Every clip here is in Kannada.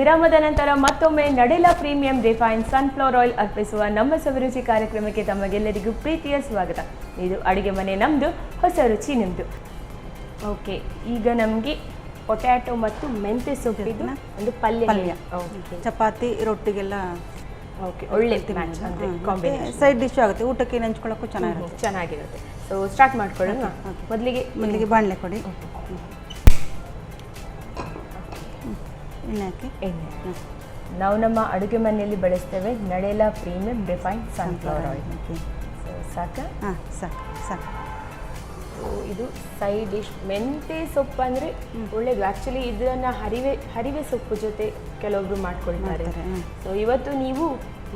ವಿರಾಮದ ನಂತರ ಮತ್ತೊಮ್ಮೆ ನಡೆಲ ಪ್ರೀಮಿಯಂ ರಿಫೈನ್ ಸನ್ಫ್ಲವರ್ ಆಯಿಲ್ ಅರ್ಪಿಸುವ ನಮ್ಮ ಸವಿರುಚಿ ಕಾರ್ಯಕ್ರಮಕ್ಕೆ ತಮಗೆಲ್ಲರಿಗೂ ಪ್ರೀತಿಯ ಸ್ವಾಗತ. ಇದು ಅಡುಗೆ ಮನೆ ನಮ್ಮದು, ಹೊಸ ರುಚಿ ನಿಮ್ಮದು. ಓಕೆ, ಈಗ ನಮಗೆ ಪೊಟ್ಯಾಟೊ ಮತ್ತು ಮೆಂತ್ಯ ಸೊಪ್ಪಿದ್ದು ಒಂದು ಪಲ್ಯ. ಓಕೆ, ಚಪಾತಿ ರೊಟ್ಟಿಗೆಲ್ಲ ಓಕೆ, ಒಳ್ಳೆ ಮ್ಯಾಚ್ ಅಂದರೆ ಕಾಂಬಿನೇಷನ್. ಸೈಡ್ ಡಿಶ್ ಆಗುತ್ತೆ, ಊಟಕ್ಕೆ ನೆಂಚ್ಕೊಳ್ಳೋಕ್ಕೂ ಚೆನ್ನಾಗಿರುತ್ತೆ. ಸೊ ಸ್ಟಾರ್ಟ್ ಮಾಡ್ಕೊಳ್ಳೋಣ. ಮೊದಲಿಗೆ ಬಾಣಲೆ ಕೊಡಿ. ಎಣ್ಣೆ ಹಾಕಿ. ನಾವು ನಮ್ಮ ಅಡುಗೆ ಮನೆಯಲ್ಲಿ ಬಳಸ್ತೇವೆ ನಡೆಲ ಪ್ರೀಮಿಯಂ ರಿಫೈನ್ ಸನ್ಫ್ಲವರ್ ಆಯಿಲ್. ಸಾಕ? ಹಾಂ, ಸಾಕು. ಇದು ಸೈಡ್ ಡಿಶ್. ಮೆಂತ್ಯ ಸೊಪ್ಪು ಅಂದರೆ ಒಳ್ಳೇದು. ಆ್ಯಕ್ಚುಲಿ ಇದನ್ನು ಹರಿವೆ ಸೊಪ್ಪು ಜೊತೆ ಕೆಲವೊಬ್ರು ಮಾಡ್ಕೊಳ್ತಾರೆ. ಸೊ ಇವತ್ತು ನೀವು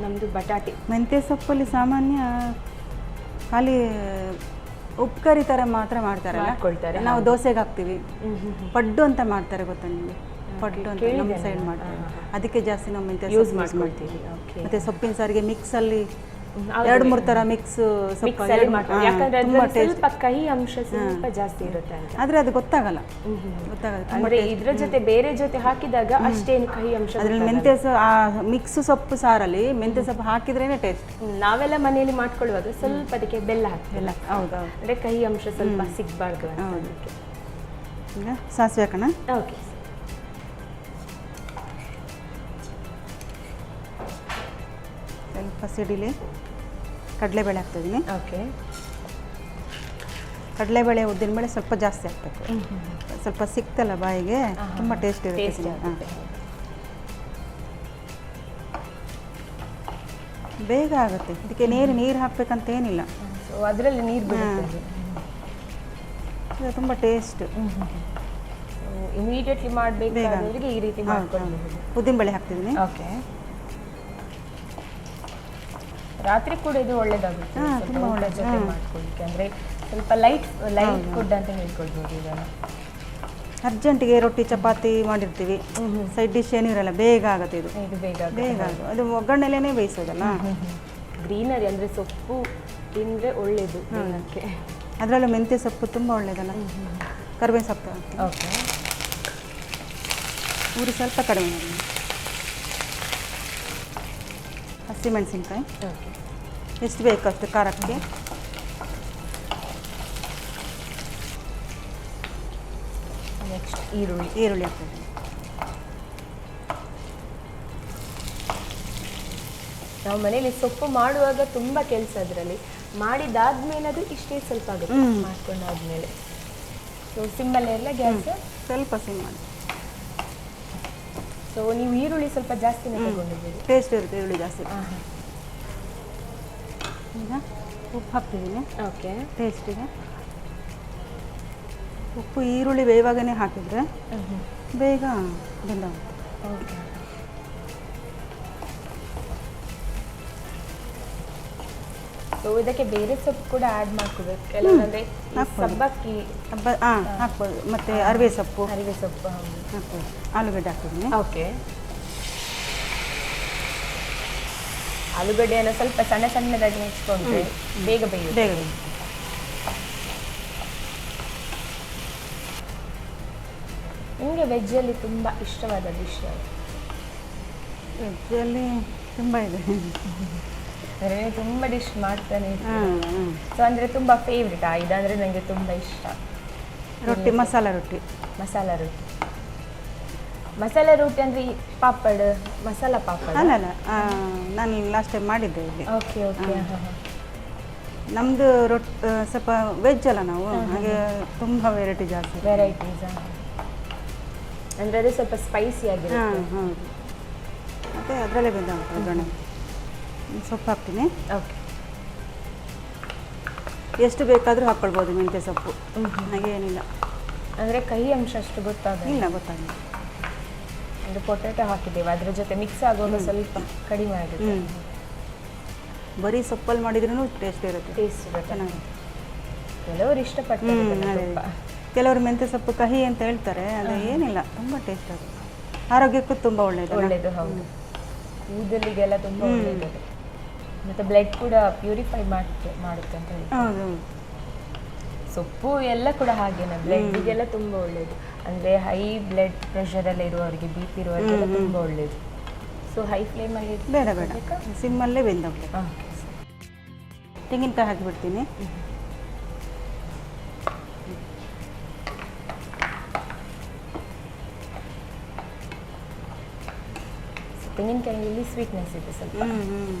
ನಮ್ಮದು ಬಟಾಟೆ. ಮೆಂತ್ಯ ಸೊಪ್ಪಲ್ಲಿ ಸಾಮಾನ್ಯ ಖಾಲಿ ಉಪ್ಕರಿ ಥರ ಮಾತ್ರ ಮಾಡ್ತಾರೆ. ನಾವು ದೋಸೆಗೆ ಹಾಕ್ತೀವಿ. ಪಡ್ಡು ಅಂತ ಮಾಡ್ತಾರೆ, ಗೊತ್ತಾ ನಿಮಗೆ? ಪಡ್ಡು ಅಂತ ನಮ್ಮ ಸೈಡ್ ಮಾಡ್ತಾರೆ. ಅದಕ್ಕೆ ಜಾಸ್ತಿ ನಾವು ಮೆಂತ್ಯ ಯೂಸ್ ಮಾಡ್ತೀವಿ. ಮತ್ತು ಸೊಪ್ಪಿನ ಸಾರಿಗೆ ಮಿಕ್ಸಲ್ಲಿ 2-3 ಥರ ಮಿಕ್ಸ್ ಸೊಪ್ಪು ಯಾಕಂದ್ರೆ ಸ್ವಲ್ಪ ಕಹಿ ಅಂಶ ಸ್ವಲ್ಪ ಜಾಸ್ತಿ ಇರುತ್ತೆ ಅಂತ. ಆದರೆ ಅದು ಗೊತ್ತಾಗಲ್ಲ. ಅಂದರೆ ಇದ್ರ ಜೊತೆ ಬೇರೆ ಜೊತೆ ಹಾಕಿದಾಗ ಅಷ್ಟೇನು ಕಹಿ ಅಂಶ. ಅದರಲ್ಲಿ ಮೆಂತ್ಯ ಮಿಕ್ಸ್ ಸೊಪ್ಪು ಸಾರಲ್ಲಿ ಮೆಂತ್ಯ ಸೊಪ್ಪು ಹಾಕಿದ್ರೇನೆ ಟೇಸ್ಟ್. ನಾವೆಲ್ಲ ಮನೆಯಲ್ಲಿ ಮಾಡ್ಕೊಳ್ಳುವಾಗ ಸ್ವಲ್ಪ ಅದಕ್ಕೆ ಬೆಲ್ಲ ಹಾಕ್ತಿಲ್ಲ. ಹೌದು, ಅಂದರೆ ಕಹಿ ಅಂಶ ಸ್ವಲ್ಪ ಸಿಗಬಾರ್ದು ಅಂತ. ಈಗ ಸಾಸಿವೆ ಹಾಕೋಣ. ಓಕೆ, ಸ್ವಲ್ಪ ಸಿಡಿಲಿ. ಕಡಲೆಬೇಳೆ ಹಾಕ್ತಿದ್ದೀನಿ. ಓಕೆ, ಕಡಲೆಬೇಳೆ ಉದ್ದಿನಬೇಳೆ ಸ್ವಲ್ಪ ಜಾಸ್ತಿ ಹಾಕಬೇಕು. ಸ್ವಲ್ಪ ಸಿಕ್ತಲ್ಲ ಬಾಯಿಗೆ, ತುಂಬ ಟೇಸ್ಟ್ ಇರುತ್ತೆ. ಬೇಗ ಆಗುತ್ತೆ. ಇದಕ್ಕೆ ನೀರು ಹಾಕಬೇಕಂತ ಏನಿಲ್ಲ. ಸೊ ಅದರಲ್ಲಿ ನೀರು ಬಿಡುತ್ತೆ. ಇದು ತುಂಬ ಟೇಸ್ಟ್. ಇಮಿಡಿಯೇಟ್ಲಿ ಮಾಡಬೇಕಾದ್ರೆ ಈ ರೀತಿ ಮಾಡ್ಕೊಳ್ಳಿ. ಉದ್ದಿನಬೇಳೆ ಹಾಕ್ತಿದ್ದೀನಿ. ಓಕೆ, ರಾತ್ರಿ ಕೂಡ ಇದು ಒಳ್ಳೇದಾಗುತ್ತೆ. ತುಂಬ ಒಳ್ಳೆ ಜೊತೆ ಮಾಡ್ಕೊಳ್ಳಿಕ್ಕೆ, ಅಂದರೆ ಸ್ವಲ್ಪ ಲೈಟ್ ಫುಡ್ ಅಂತ ಹೇಳ್ಕೊಳ್ಬೋದು. ಇದನ್ನು ಅರ್ಜೆಂಟಿಗೆ ರೊಟ್ಟಿ ಚಪಾತಿ ಮಾಡಿರ್ತೀವಿ, ಸೈಡ್ ಡಿಶ್ ಏನೂ ಇರಲ್ಲ, ಬೇಗ ಆಗುತ್ತೆ. ಇದು ಬೇಗ ಆಗುತ್ತೆ. ಅದು ಒಗ್ಗರಣೆಲೇ ಬೇಯಿಸೋದಲ್ಲ. ಗ್ರೀನರಿ ಅಂದರೆ ಸೊಪ್ಪು ತಿಂದರೆ ಒಳ್ಳೆಯದು ದೇಹಕ್ಕೆ. ಅದರಲ್ಲೂ ಮೆಂತ್ಯ ಸೊಪ್ಪು ತುಂಬ ಒಳ್ಳೆಯದಲ್ಲ. ಕರಿಬೇವು ಸೊಪ್ಪು. ಓಕೆ, ಊರಿ ಸ್ವಲ್ಪ ಕಡಿಮೆ ಮಾಡಿ. ಹಸಿಮೆಣಸಿನ್ಕಾಯಿ ಎಷ್ಟು ಬೇಕು ಅಷ್ಟು ಖಾರಕ್ಕೆ. ನೆಕ್ಸ್ಟ್ ಈರುಳ್ಳಿ ಹಾಕ್ತೀವಿ. ನಾವು ಮನೇಲಿ ಸೊಪ್ಪು ಮಾಡುವಾಗ ತುಂಬ ಕೆಲಸ. ಅದರಲ್ಲಿ ಮಾಡಿದಾದ್ಮೇಲೆ ಅದು ಇಷ್ಟೇ ಸ್ವಲ್ಪ ಆಗುತ್ತೆ. ಮಾಡ್ಕೊಂಡಾದ್ಮೇಲೆ ಸೊ ಸಿಮ್ಮಲ್ಲೇ ಎಲ್ಲ ಗ್ಯಾಸ್ ಸ್ವಲ್ಪ ಸಿಮ್ ಮಾಡಿ. ಸೊ ನೀವು ಈರುಳ್ಳಿ ಸ್ವಲ್ಪ ಜಾಸ್ತಿನೇ ತಗೊಂಡಿದ್ದೀರಿ. ಟೇಸ್ಟ್ ಇರುತ್ತೆ ಈರುಳ್ಳಿ ಜಾಸ್ತಿ. ಈಗ ಉಪ್ಪು ಹಾಕ್ತಿದ್ದೀನಿ. ಓಕೆ, ಟೇಸ್ಟಿಗೆ ಉಪ್ಪು ಈರುಳ್ಳಿ ಬೇವಾಗನೇ ಹಾಕಿದರೆ ಬೇಗ ಬೆಂದಾಗುತ್ತೆ. ಓಕೆ, ಸೊ ಇದಕ್ಕೆ ಬೇರೆ ಸೊಪ್ಪು ಕೂಡ ಆ್ಯಡ್ ಮಾಡ್ಕೋಬೇಕು. ಕೆಲವೊಂದರೆ ಸಬ್ಬಕ್ಕಿ ಹಾಕ್ಬೋದು. ಮತ್ತು ಅರಿವೆ ಸೊಪ್ಪು ಹಾಕ್ಬೋದು. ಆಲೂಗಡ್ಡೆ ಹಾಕ್ತಿದ್ದೀನಿ. ಓಕೆ, ಆಲೂಗಡ್ಡೆಯನ್ನು ಸ್ವಲ್ಪ ಸಣ್ಣದಾಗಿ ನೆಚ್ಕೊಂಡ್ರೆ ಬೇಗ ಬೇಯುತ್ತೆ. ನಿಮಗೆ ವೆಜ್ಜಲ್ಲಿ ತುಂಬ ಇಷ್ಟವಾದ ಡಿಶ್ ಯಾವುದು? ವೆಜ್ಜಲ್ಲಿ ತುಂಬ ಇದೆ. ಅಂದರೆ ತುಂಬ ಡಿಶ್ ಮಾಡ್ತಾನೆ. ಸೊ ಅಂದರೆ ತುಂಬ ಫೇವ್ರೆಟ್ ಇದಂದರೆ ನನಗೆ ತುಂಬ ಇಷ್ಟ. ರೊಟ್ಟಿ, ಮಸಾಲ ರೊಟ್ಟಿ ಅಂದರೆ ಪಾಪಡ್, ಮಸಾಲ ಪಾಪಡ್ ಅಲ್ಲ. ನಾನು ಲಾಸ್ಟ್ ಟೈಮ್ ಮಾಡಿದ್ದೆ ಇಲ್ಲಿ. ಓಕೆ, ನಮ್ಮದು ಸ್ವಲ್ಪ ವೆಜ್ ಅಲ್ಲ ನಾವು, ಹಾಗೆ ತುಂಬ ವೆರೈಟೀಸ್ ಅಂದರೆ ಅದು ಸ್ವಲ್ಪ ಸ್ಪೈಸಿ ಆಗಿರುತ್ತೆ. ಹೌದು, ಮತ್ತು ಅದರಲ್ಲೇ ಬಂದ ಒಗ್ಗರಣೆ. ಸೊಪ್ಪು ಹಾಕ್ತೀನಿ. ಓಕೆ, ಎಷ್ಟು ಬೇಕಾದರೂ ಹಾಕ್ಕೊಳ್ಬೋದು ಮೆಂತ್ಯ ಸೊಪ್ಪು. ನನಗೆ ಏನಿಲ್ಲ, ಅಂದರೆ ಕಹಿ ಅಂಶ ಅಷ್ಟು ಗೊತ್ತಾಗಿಲ್ಲ. ಒಂದು ಪೊಟ್ಯಾಟೊ ಹಾಕಿದ್ದೇವೆ, ಅದ್ರ ಜೊತೆ ಮಿಕ್ಸ್ ಆಗುವಾಗ ಸ್ವಲ್ಪ ಕಡಿಮೆ ಆಗುತ್ತೆ. ಬರೀ ಸೊಪ್ಪಲ್ಲಿ ಮಾಡಿದ್ರೂ ಟೇಸ್ಟ್ ಇರುತ್ತೆ. ಚೆನ್ನಾಗಿದೆ. ಕೆಲವರು ಇಷ್ಟಪಡ್ತಾರೆ. ಕೆಲವರು ಮೆಂತ್ಯ ಸೊಪ್ಪು ಕಹಿ ಅಂತ ಹೇಳ್ತಾರೆ. ಅದು ಏನಿಲ್ಲ, ತುಂಬ ಟೇಸ್ಟ್ ಆಗುತ್ತೆ. ಆರೋಗ್ಯಕ್ಕೂ ತುಂಬ ಒಳ್ಳೆಯದು. ಹೌದು, ಕೂದಲಿಗೆಲ್ಲ ತುಂಬ ಒಳ್ಳೆಯದು. ಮತ್ತು ಬ್ಲಡ್ ಕೂಡ ಪ್ಯೂರಿಫೈ ಮಾಡುತ್ತೆ ಅಂತ ಹೇಳ್ತಾರೆ. ಹೌದು, ಸೊಪ್ಪು ಎಲ್ಲ ಕೂಡ ಹಾಗೇನೆ ಬ್ಲಡ್ಗೆಲ್ಲ ತುಂಬ ಒಳ್ಳೆಯದು. ಅಂದರೆ ಹೈ ಬ್ಲಡ್ ಪ್ರೆಷರೆಲ್ಲ ಇರುವವರಿಗೆ ಬಿ ಪಿ ಇರುವವರಿಗೆಲ್ಲ ತುಂಬ ಒಳ್ಳೆಯದು. ಸೊ ಹೈ ಫ್ಲೇಮಲ್ಲಿ ಬೇಡ ಸಿಮ್ಮಲ್ಲೇ ಬೆಂದೋಗ್ಲಿ. ಹಾಂ, ತೆಂಗಿನಕಾಯಿ ಹಾಕಿಬಿಡ್ತೀನಿ. ತೆಂಗಿನಕಾಯಿಯಲ್ಲಿ ಸ್ವೀಟ್ನೆಸ್ ಇದೆ ಸ್ವಲ್ಪ,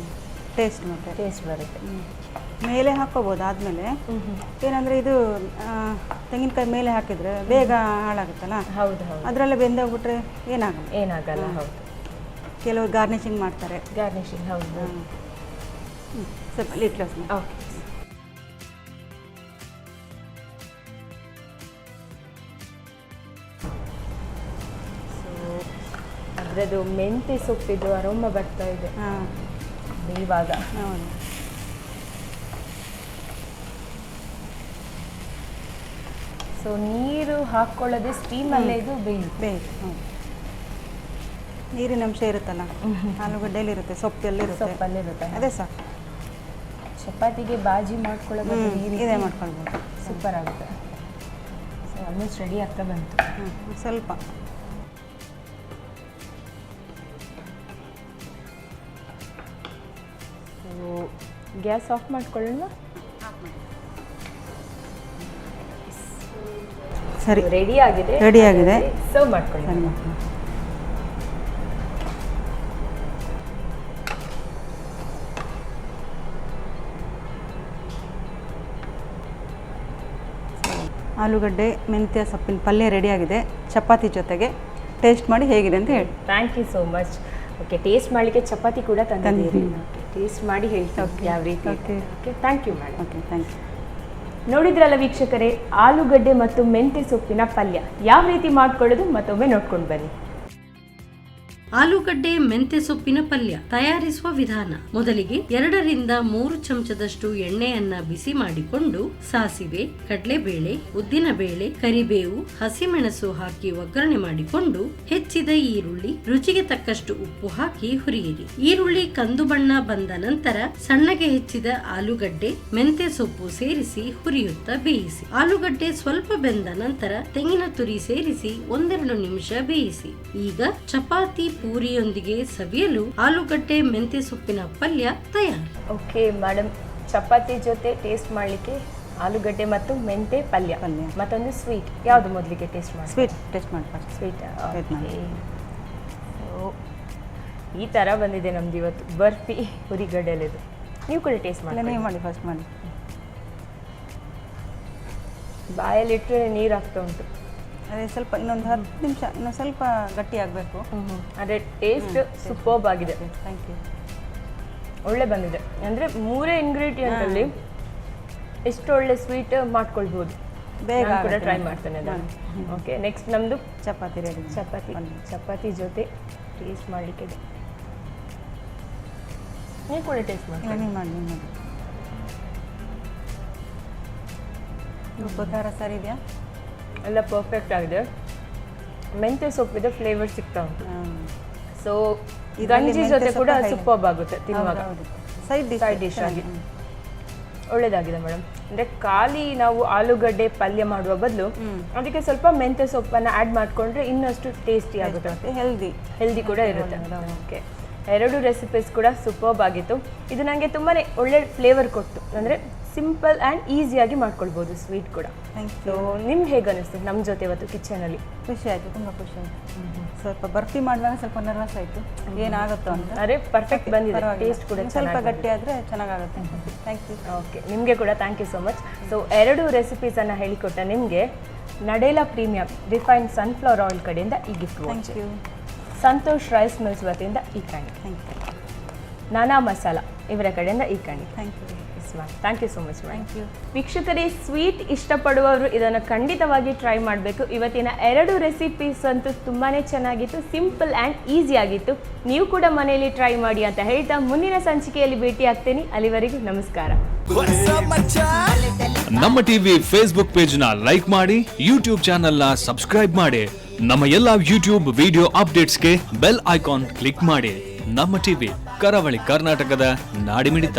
ಟೇಸ್ಟ್ ಬರುತ್ತೆ. ಮೇಲೆ ಹಾಕ್ಕೋಬೋದು ಆದಮೇಲೆ. ಏನಂದರೆ ಇದು ತೆಂಗಿನಕಾಯಿ ಮೇಲೆ ಹಾಕಿದರೆ ಬೇಗ ಹಾಳಾಗುತ್ತಲ್ಲ. ಹೌದು, ಅದರಲ್ಲೇ ಬೆಂದೋಗ್ಬಿಟ್ರೆ ಏನಾಗಲ್ಲ. ಹೌದು, ಕೆಲವರು ಗಾರ್ನಿಷಿಂಗ್ ಮಾಡ್ತಾರೆ. ಹೌದು. ಸ್ವಲ್ಪ ಲಿಡ್ ಕ್ಲೋಸ್ ಮಾಡಿ. ಓಕೆ. ಅದರದ್ದು ಮೆಂತ್ಯ ಸೊಪ್ಪಿದು ಅರೋಮ ಬರ್ತಾ ಇದೆ ಇವಾಗ. ಹೌದು. ಸೊ ನೀರು ಹಾಕ್ಕೊಳ್ಳೋದೆ ಸ್ಟೀಮಲ್ಲೇ ಇದು ಬೇಯುತ್ತೆ. ನೀರಿನ ಅಂಶ ಇರುತ್ತಲ್ಲ, ಆಲೂಗಡ್ಡೆಯಲ್ಲಿ ಇರುತ್ತೆ, ಸೊಪ್ಪಲ್ಲಿರುತ್ತೆ. ಅದೇ ಸಾಕು. ಚಪಾತಿಗೆ ಬಾಜಿ ಮಾಡ್ಕೊಳ್ಳೋದು ಇದೇ ಮಾಡ್ಕೊಳ್ಬೋದು. ಸೂಪರ್ ಆಗುತ್ತೆ. ಸೊ ಆಲ್ಮೋಸ್ಟ್ ರೆಡಿ ಆಗ್ತಾ ಬಂತು. ಸ್ವಲ್ಪ ಗ್ಯಾಸ್ ಆಫ್ ಮಾಡ್ಕೊಳ್ಳೋಣ. ಸರಿ, ರೆಡಿ ಆಗಿದೆ. ಸರ್ವ್ ಮಾಡ್ಕೊಳ್ಳೋಣ. ಆಲೂಗಡ್ಡೆ ಮೆಂತ್ಯ ಸೊಪ್ಪಿನ ಪಲ್ಯ ರೆಡಿಯಾಗಿದೆ. ಚಪಾತಿ ಜೊತೆಗೆ ಟೇಸ್ಟ್ ಮಾಡಿ ಹೇಗಿದೆ ಅಂತ ಹೇಳಿ. Thank you so much. Okay, taste ಮಾಡಲಿಕ್ಕೆ ಚಪಾತಿ ಕೂಡ ತಂದಿದ್ದೀರಿ. ಟೇಸ್ಟ್ ಮಾಡಿ ಹೇಳ್ತೀನಿ ಯಾವ ರೀತಿ. Okay, thank you madam. Okay, thank you. ನೋಡಿದ್ರಲ್ಲ ವೀಕ್ಷಕರೇ, ಆಲೂಗಡ್ಡೆ ಮತ್ತು ಮೆಂತ್ಯ ಸೊಪ್ಪಿನ ಪಲ್ಯ ಯಾವ ರೀತಿ ಮಾಡ್ಕೊಳ್ಳೋದು ಮತ್ತೊಮ್ಮೆ ನೋಡ್ಕೊಂಡು ಬನ್ನಿ. ಆಲೂಗಡ್ಡೆ ಮೆಂತ್ಯ ಸೊಪ್ಪಿನ ಪಲ್ಯ ತಯಾರಿಸುವ ವಿಧಾನ. ಮೊದಲಿಗೆ 2 ರಿಂದ 3 ಚಮಚದಷ್ಟು ಎಣ್ಣೆಯನ್ನ ಬಿಸಿ ಮಾಡಿಕೊಂಡು ಸಾಸಿವೆ, ಕಡಲೆಬೇಳೆ, ಉದ್ದಿನಬೇಳೆ, ಕರಿಬೇವು, ಹಸಿಮೆಣಸು ಹಾಕಿ ಒಗ್ಗರಣೆ ಮಾಡಿಕೊಂಡು ಹೆಚ್ಚಿದ ಈರುಳ್ಳಿ, ರುಚಿಗೆ ತಕ್ಕಷ್ಟು ಉಪ್ಪು ಹಾಕಿ ಹುರಿಯಿರಿ. ಈರುಳ್ಳಿ ಕಂದು ಬಣ್ಣ ಬಂದ ನಂತರ ಸಣ್ಣಗೆ ಹೆಚ್ಚಿದ ಆಲೂಗಡ್ಡೆ, ಮೆಂತ್ಯ ಸೊಪ್ಪು ಸೇರಿಸಿ ಹುರಿಯುತ್ತಾ ಬೇಯಿಸಿ. ಆಲೂಗಡ್ಡೆ ಸ್ವಲ್ಪ ಬೆಂದ ನಂತರ ತೆಂಗಿನ ತುರಿ ಸೇರಿಸಿ 1-2 ನಿಮಿಷ ಬೇಯಿಸಿ. ಈಗ ಚಪಾತಿ ಪೂರಿಯೊಂದಿಗೆ ಸವಿಯಲು ಆಲೂಗಡ್ಡೆ ಮೆಂತ್ಯ ಸೊಪ್ಪಿನ ಪಲ್ಯ ತಯಾರು. ಓಕೆ ಮೇಡಮ್, ಚಪಾತಿ ಜೊತೆ ಟೇಸ್ಟ್ ಮಾಡಲಿಕ್ಕೆ ಆಲೂಗಡ್ಡೆ ಮತ್ತು ಮೆಂತ್ಯ ಪಲ್ಯ, ಮತ್ತೊಂದು ಸ್ವೀಟ್. ಯಾವುದು ಮೊದಲಿಗೆ ಟೇಸ್ಟ್ ಮಾಡಿ? ಸ್ವೀಟ್ ಟೇಸ್ಟ್ ಮಾಡಿ ಫಸ್ಟ್. ಸ್ವೀಟ್. ಈ ಥರ ಬಂದಿದೆ ನಮ್ದು ಇವತ್ತು ಬರ್ಫಿ ಹುರಿಗಡ್ಡೆಲಿದು. ನೀವು ಕೂಡ ಟೇಸ್ಟ್ ಮಾಡಿ. ನೀವು ಮಾಡಿ, ಫಸ್ಟ್ ಮಾಡಿ. ಬಾಯಲ್ಲಿಟ್ಟರೆ ನೀರು ಆಗ್ತಾ ಉಂಟು. ಅದೇ ಸ್ವಲ್ಪ ಇನ್ನೊಂದು 10 ನಿಮಿಷ ಇನ್ನೊಂದು ಸ್ವಲ್ಪ ಗಟ್ಟಿ ಆಗಬೇಕು. ಅದೇ ಟೇಸ್ಟ್ ಸೂಪರ್ಬ್ ಆಗಿದೆ. Thank you. ಒಳ್ಳೆ ಬಂದಿದೆ. ಅಂದರೆ 3 ಇಂಗ್ರೀಡಿಯೆಂಟಲ್ಲಿ ಎಷ್ಟು ಒಳ್ಳೆ ಸ್ವೀಟ್ ಮಾಡ್ಕೊಳ್ಬೋದು. ಬೇಗ ಕೂಡ ಟ್ರೈ ಮಾಡ್ತೇನೆ ಅದನ್ನು. ಓಕೆ, ನೆಕ್ಸ್ಟ್ ನಮ್ಮದು ಚಪಾತಿ ರೆಡಿ. ಚಪಾತಿ ಜೊತೆ ಟೇಸ್ಟ್ ಮಾಡಲಿಕ್ಕೆ. ನೀವು ಕೂಡ ಟೇಸ್ಟ್ ಮಾಡಿ. ನೀವು ಮಾಡಿ. ಉಪ್ಪು ಖಾರ ಸರಿ ಇದೆಯಾ? ಎಲ್ಲ ಪರ್ಫೆಕ್ಟ್ ಆಗಿದೆ. ಮೆಂತ್ಯ ಸೊಪ್ಪಿದ ಫ್ಲೇವರ್ ಸಿಗ್ತಾ ಉಂಟು. ಸೊ ಗಂಜಿ ಜೊತೆ ಕೂಡ ಸೂಪರ್ಬ್ ಆಗುತ್ತೆ ತಿನ್ನುವಾಗ. ಸೈಡ್ ಡಿಶ್ ಆಗಿ ಒಳ್ಳೇದಾಗಿದೆ ಮೇಡಮ್. ಅಂದರೆ ಖಾಲಿ ನಾವು ಆಲೂಗಡ್ಡೆ ಪಲ್ಯ ಮಾಡುವ ಬದಲು ಅದಕ್ಕೆ ಸ್ವಲ್ಪ ಮೆಂತ್ಯ ಸೊಪ್ಪನ್ನು ಆ್ಯಡ್ ಮಾಡಿಕೊಂಡ್ರೆ ಇನ್ನಷ್ಟು ಟೇಸ್ಟಿ ಆಗುತ್ತೆ, ಹೆಲ್ದಿ ಕೂಡ ಇರುತ್ತೆ. ಓಕೆ, 2 ರೆಸಿಪೀಸ್ ಕೂಡ ಸೂಪರ್ಬ್ ಆಗಿತ್ತು. ಇದು ನನಗೆ ತುಂಬಾ ಒಳ್ಳೆ ಫ್ಲೇವರ್ ಕೊಟ್ಟು, ಅಂದರೆ ಸಿಂಪಲ್ ಆ್ಯಂಡ್ ಈಸಿಯಾಗಿ ಮಾಡ್ಕೊಳ್ಬೋದು ಸ್ವೀಟ್ ಕೂಡ. ಸೊ ನಿಮ್ಗೆ ಹೇಗೆ ಅನಿಸ್ತು ನಮ್ಮ ಜೊತೆ ಇವತ್ತು ಕಿಚನಲ್ಲಿ? ಖುಷಿ ಆಯಿತು, ತುಂಬ ಖುಷಿ ಆಯಿತು. ಸ್ವಲ್ಪ ಬರ್ಫಿ ಮಾಡುವಾಗ ಸ್ವಲ್ಪ ನರ್ವಸ್ ಆಯಿತು, ಏನಾಗುತ್ತೋ ಅಂತ. ಅರೆ ಪರ್ಫೆಕ್ಟ್ ಬಂದಿದೆ, ಟೇಸ್ಟ್ ಕೂಡ ಸ್ವಲ್ಪ ಗಟ್ಟಿ ಆದರೆ ಚೆನ್ನಾಗಾಗುತ್ತೆ. Thank you. ಓಕೆ, ನಿಮಗೆ ಕೂಡ thank you so much. So 2 ರೆಸಿಪೀಸನ್ನು ಹೇಳಿಕೊಟ್ಟ ನಿಮಗೆ Nadella premium refined sunflower oil ಕಡೆಯಿಂದ ಈ gift. Thank you. Santosh rice mills ವತಿಯಿಂದ ಈ ಕಣಿ. Thank you. ನಾನಾ ಮಸಾಲ ಇವರ ಕಡೆಯಿಂದ ಈ ಕಣಿ. Thank you. Thank you so much. Thank you. ವೀಕ್ಷಕರೇ, ಸ್ವೀಟ್ ಇಷ್ಟಪಡುವವರು ಇದನ್ನು ಖಂಡಿತವಾಗಿ ಟ್ರೈ ಮಾಡಬೇಕು. ಇವತ್ತಿನ 2 ರೆಸಿಪೀಸ್ ಅಂತೂ ತುಂಬಾ ಚೆನ್ನಾಗಿತ್ತು, ಸಿಂಪಲ್ ಆ್ಯಂಡ್ ಈಸಿ ಆಗಿತ್ತು. ನೀವು ಕೂಡ ಮನೆಯಲ್ಲಿ ಟ್ರೈ ಮಾಡಿ ಅಂತ ಹೇಳ್ತಾ ಮುಂದಿನ ಸಂಚಿಕೆಯಲ್ಲಿ ಭೇಟಿ ಆಗ್ತೀನಿ. ಅಲ್ಲಿವರೆಗೂ ನಮಸ್ಕಾರ. ನಮ್ಮ ಟಿವಿ ಫೇಸ್ಬುಕ್ ಪೇಜ್ ನ ಲೈಕ್ ಮಾಡಿ, ಯೂಟ್ಯೂಬ್ ಚಾನೆಲ್ ನ ಸಬ್ಸ್ಕ್ರೈಬ್ ಮಾಡಿ, ನಮ್ಮ ಎಲ್ಲಾ ಯೂಟ್ಯೂಬ್ ವಿಡಿಯೋ ಅಪ್ಡೇಟ್ಸ್ಗೆ ಬೆಲ್ ಐಕಾನ್ ಕ್ಲಿಕ್ ಮಾಡಿ. ನಮ್ಮ ಟಿವಿ, ಕರಾವಳಿ ಕರ್ನಾಟಕದ ನಾಡಿಮಿಡಿತ.